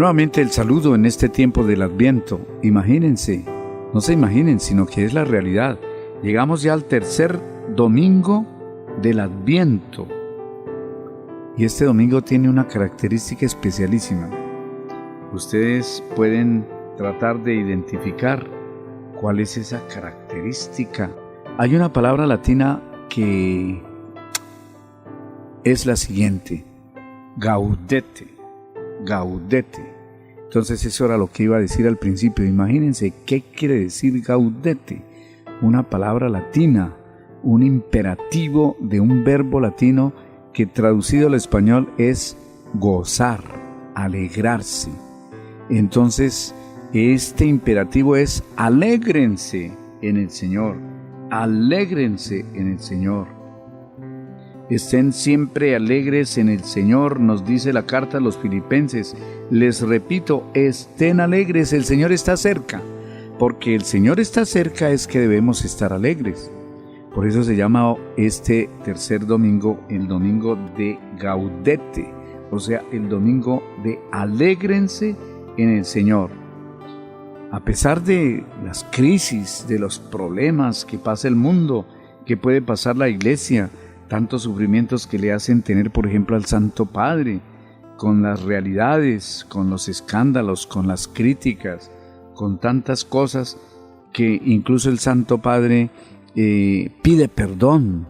Nuevamente el saludo en este tiempo del Adviento. Imagínense, no se imaginen, sino que es la realidad. Llegamos ya al tercer domingo del Adviento. Y este domingo tiene una característica especialísima. Ustedes pueden tratar de identificar cuál es esa característica. Hay una palabra latina que es la siguiente: gaudete. Gaudete. Entonces eso era lo que iba a decir al principio. Imagínense qué quiere decir gaudete. Una palabra latina, un imperativo de un verbo latino que traducido al español es gozar, alegrarse. Entonces este imperativo es alégrense en el Señor, alégrense en el Señor. Estén siempre alegres en el Señor, nos dice la carta a los Filipenses. Les repito, estén alegres, el Señor está cerca. Porque el Señor está cerca es que debemos estar alegres. Por eso se llama este tercer domingo el domingo de Gaudete, o sea, el domingo de alégrense en el Señor. A pesar de las crisis, de los problemas que pasa el mundo, que puede pasar la iglesia, tantos sufrimientos que le hacen tener, por ejemplo, al Santo Padre, con las realidades, con los escándalos, con las críticas, con tantas cosas que incluso el Santo Padre pide perdón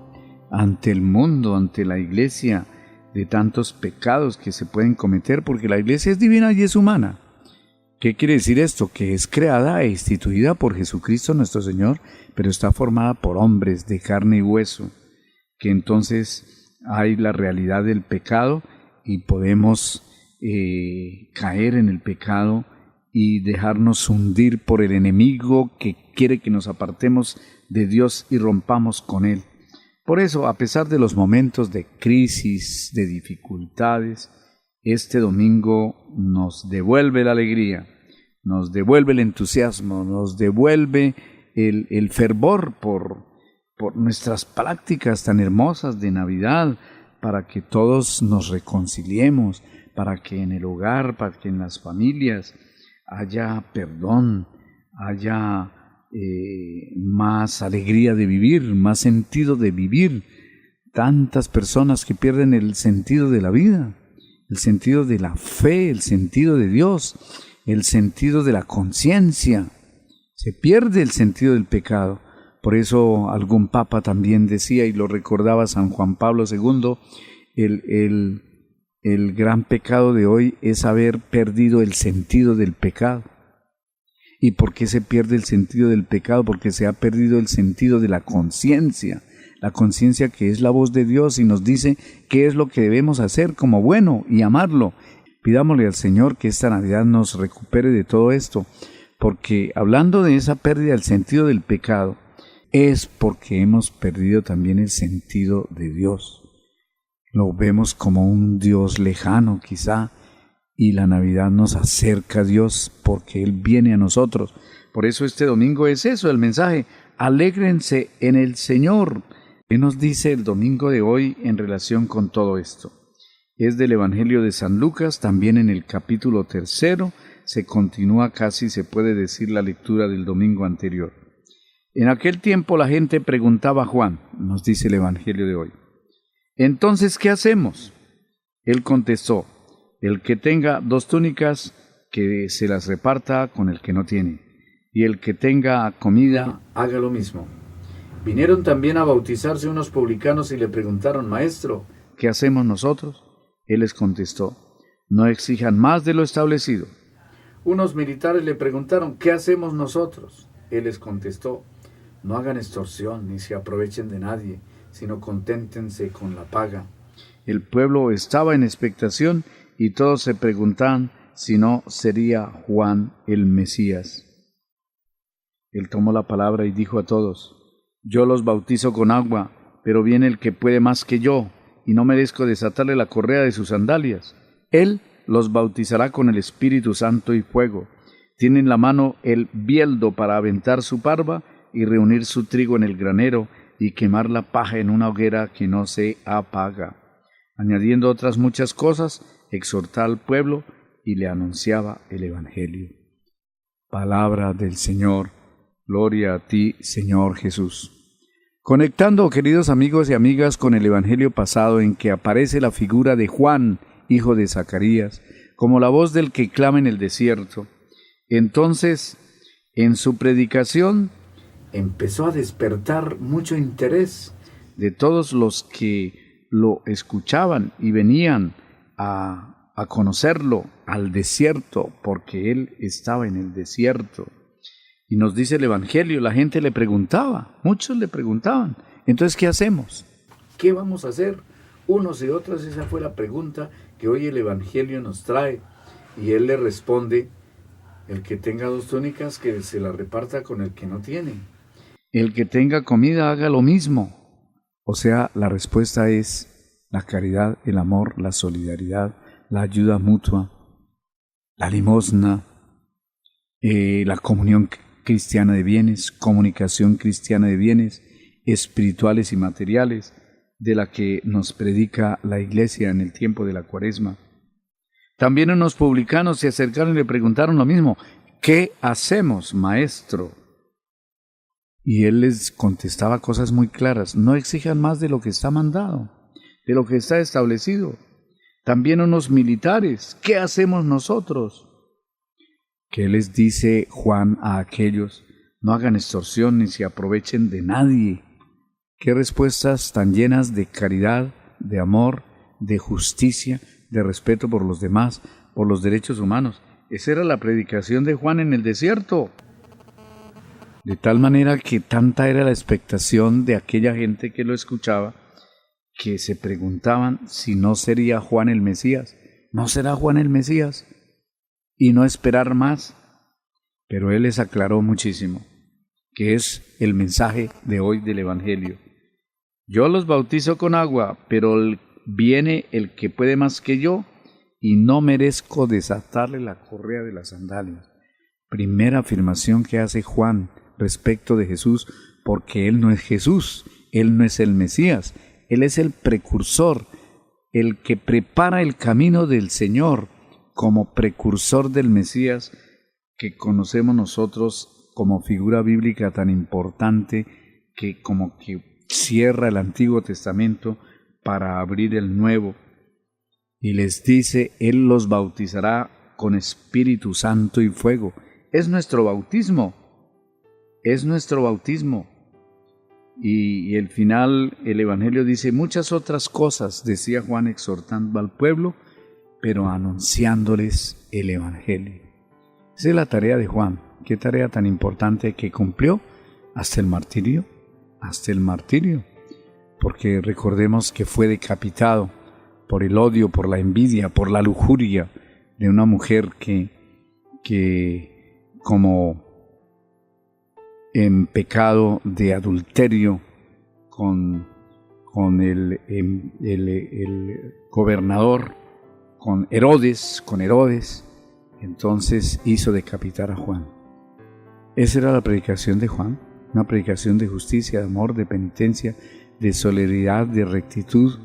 ante el mundo, ante la iglesia, de tantos pecados que se pueden cometer, porque la iglesia es divina y es humana. ¿Qué quiere decir esto? Que es creada e instituida por Jesucristo nuestro Señor, pero está formada por hombres de carne y hueso, que entonces hay la realidad del pecado y podemos caer en el pecado y dejarnos hundir por el enemigo que quiere que nos apartemos de Dios y rompamos con Él. Por eso, a pesar de los momentos de crisis, de dificultades, este domingo nos devuelve la alegría, nos devuelve el entusiasmo, nos devuelve el fervor por nuestras prácticas tan hermosas de Navidad, para que todos nos reconciliemos, para que en el hogar, para que en las familias haya perdón, haya más alegría de vivir, más sentido de vivir. Tantas personas que pierden el sentido de la vida, el sentido de la fe, el sentido de Dios, el sentido de la conciencia. Se pierde el sentido del pecado. Por eso algún papa también decía, y lo recordaba San Juan Pablo II, el gran pecado de hoy es haber perdido el sentido del pecado. ¿Y por qué se pierde el sentido del pecado? Porque se ha perdido el sentido de la conciencia. La conciencia que es la voz de Dios y nos dice qué es lo que debemos hacer como bueno y amarlo. Pidámosle al Señor que esta Navidad nos recupere de todo esto, porque hablando de esa pérdida del sentido del pecado, es porque hemos perdido también el sentido de Dios. Lo vemos como un Dios lejano quizá, y la Navidad nos acerca a Dios porque Él viene a nosotros. Por eso este domingo es eso, el mensaje: alégrense en el Señor. ¿Qué nos dice el domingo de hoy en relación con todo esto? Es del Evangelio de San Lucas, también en el capítulo 3, se continúa casi, se puede decir, la lectura del domingo anterior. En aquel tiempo la gente preguntaba a Juan, nos dice el Evangelio de hoy: ¿entonces qué hacemos? Él contestó: el que tenga 2 túnicas, que se las reparta con el que no tiene, y el que tenga comida, haga lo mismo. Vinieron también a bautizarse unos publicanos y le preguntaron: Maestro, ¿qué hacemos nosotros? Él les contestó: no exijan más de lo establecido. Unos militares le preguntaron: ¿qué hacemos nosotros? Él les contestó: no hagan extorsión ni se aprovechen de nadie, sino conténtense con la paga. El pueblo estaba en expectación y todos se preguntaban si no sería Juan el Mesías. Él tomó la palabra y dijo a todos: yo los bautizo con agua, pero viene el que puede más que yo, y no merezco desatarle la correa de sus sandalias. Él los bautizará con el Espíritu Santo y fuego. Tiene en la mano el bieldo para aventar su parva y reunir su trigo en el granero y quemar la paja en una hoguera que no se apaga. Añadiendo otras muchas cosas, exhortá al pueblo y le anunciaba el Evangelio. Palabra del Señor. Gloria a ti, Señor Jesús. Conectando, queridos amigos y amigas, con el Evangelio pasado en que aparece la figura de Juan, hijo de Zacarías, como la voz del que clama en el desierto. Entonces, en su predicación, empezó a despertar mucho interés de todos los que lo escuchaban y venían a conocerlo al desierto, porque él estaba en el desierto. Y nos dice el Evangelio, la gente le preguntaba, muchos le preguntaban, entonces, ¿qué hacemos? ¿Qué vamos a hacer? Unos y otros, esa fue la pregunta que hoy el Evangelio nos trae. Y él le responde, el que tenga 2 túnicas, que se la reparta con el que no tiene. El que tenga comida, haga lo mismo. O sea, la respuesta es la caridad, el amor, la solidaridad, la ayuda mutua, la limosna, la comunión cristiana de bienes, comunicación cristiana de bienes espirituales y materiales, de la que nos predica la Iglesia en el tiempo de la Cuaresma. También unos publicanos se acercaron y le preguntaron lo mismo, ¿qué hacemos, maestro? Y él les contestaba cosas muy claras, no exijan más de lo que está mandado, de lo que está establecido. También unos militares, ¿qué hacemos nosotros? ¿Qué les dice Juan a aquellos? No hagan extorsión ni se aprovechen de nadie. Qué respuestas tan llenas de caridad, de amor, de justicia, de respeto por los demás, por los derechos humanos. Esa era la predicación de Juan en el desierto. De tal manera que tanta era la expectación de aquella gente que lo escuchaba, que se preguntaban si no sería Juan el Mesías. ¿No será Juan el Mesías? Y no esperar más. Pero él les aclaró muchísimo, que es el mensaje de hoy del Evangelio. Yo los bautizo con agua, pero viene el que puede más que yo, y no merezco desatarle la correa de las sandalias. Primera afirmación que hace Juan respecto de Jesús, porque él no es Jesús, él no es el Mesías, él es el precursor, el que prepara el camino del Señor como precursor del Mesías que conocemos nosotros como figura bíblica tan importante que como que cierra el Antiguo Testamento para abrir el Nuevo. Y les dice, Él los bautizará con Espíritu Santo y fuego. Es nuestro bautismo, es nuestro bautismo. Y el final, el Evangelio dice muchas otras cosas, decía Juan exhortando al pueblo, pero anunciándoles el Evangelio. Esa es la tarea de Juan. Qué tarea tan importante que cumplió hasta el martirio, porque recordemos que fue decapitado por el odio, por la envidia, por la lujuria de una mujer que como en pecado de adulterio con el gobernador, con Herodes, entonces hizo decapitar a Juan. Esa era la predicación de Juan, una predicación de justicia, de amor, de penitencia, de solidaridad, de rectitud,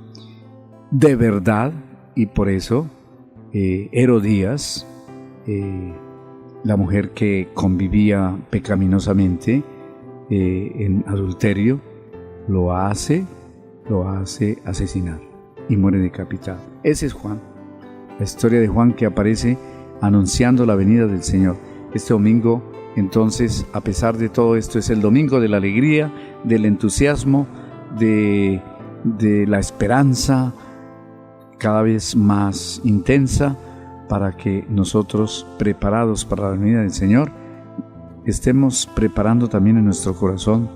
de verdad, y por eso Herodías, la mujer que convivía pecaminosamente en adulterio, lo hace asesinar y muere decapitado. Ese es Juan, la historia de Juan que aparece anunciando la venida del Señor. Este domingo, entonces, a pesar de todo esto, es el domingo de la alegría, del entusiasmo, de la esperanza cada vez más intensa, para que nosotros, preparados para la venida del Señor, estemos preparando también en nuestro corazón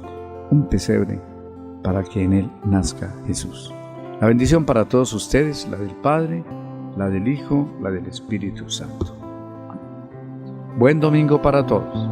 un pesebre para que en él nazca Jesús. La bendición para todos ustedes, la del Padre, la del Hijo, la del Espíritu Santo. Buen domingo para todos.